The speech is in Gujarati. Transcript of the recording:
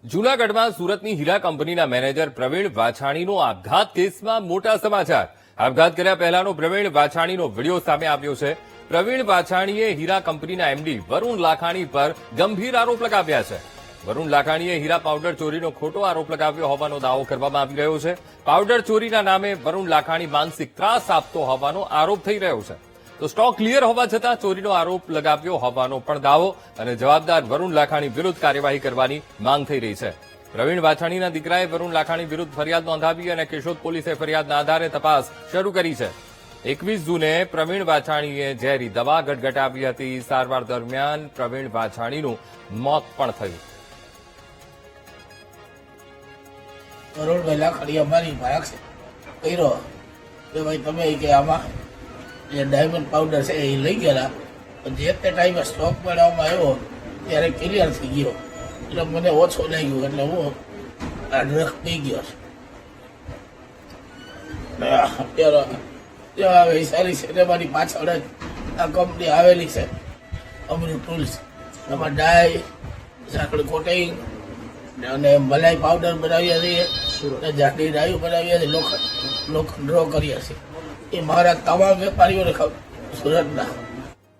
જૂનાગઢમાં સુરતની હીરા કંપનીના મેનેજર પ્રવીણ વાછાણીનો આપઘાત કેસમાં મોટા સમાચાર. આપઘાત કર્યા પહેલાનો પ્રવીણ વાછાણીનો વિડીયો સામે આવ્યો છે. પ્રવીણ વાછાણીએ હીરા કંપનીના એમડી વરુણ લાખાણી પર ગંભીર આરોપ લગાવ્યા છે. વરુણ લાખાણીએ હીરા પાવડર ચોરીનો ખોટો આરોપ લગાવ્યો હોવાનો દાવો કરવામાં આવી રહ્યો છે. પાવડર ચોરીના નામે વરુણ લાખાણી માનસિક ત્રાસ આપતો હોવાનો આરોપ થઈ રહ્યો છે. તો સ્ટોક ક્લિયર હોવા છતાં ચોરીનો આરોપ લગાવ્યો હોવાનો પણ દાવો અને જવાબદાર વરુણ લાખાણી વિરુદ્ધ કાર્યવાહી કરવાની માંગ થઈ રહી છે. પ્રવીણ વાછાણીના દીકરાએ વરુણ લાખાણી વિરુદ્ધ ફરિયાદ નોંધાવી અને કેશોદ પોલીસે ફરિયાદના આધારે તપાસ શરૂ કરી છે. 21 જૂને પ્રવીણ વાછાણીએ ઝેરી દવા ગટગટાવી હતી. સારવાર દરમિયાન પ્રવીણ વાછાણીનું મોત પણ થયું. વરુણભાઈ લાખાણી અમારી ભાગ કર્યો કે ભાઈ તમે કે આમાં જે ડાયમંડ પાવડર છે એ લઈ ગયેલા, જે તે ટાઈમે સ્ટોક મેળવવામાં આવ્યો ત્યારે ક્લિયર થઈ ગયો, એટલે મને ઓછો લાગ્યો, એટલે હું આ ડ્રગ પી ગયો છું. અત્યારે વૈશાલી છે મારી પાછળ જ આ કંપની આવેલી છે, અમૃત ટૂલ્સ. એમાં ડાય, સાંકળી કોટિંગ અને મલાઈ પાવડર બનાવ્યા છીએ, જાડી ડાયું બનાવ્યા છે, લોખંડ ડ્રો કર્યા છે. એ મારા તમામ વેપારીઓને સુરતના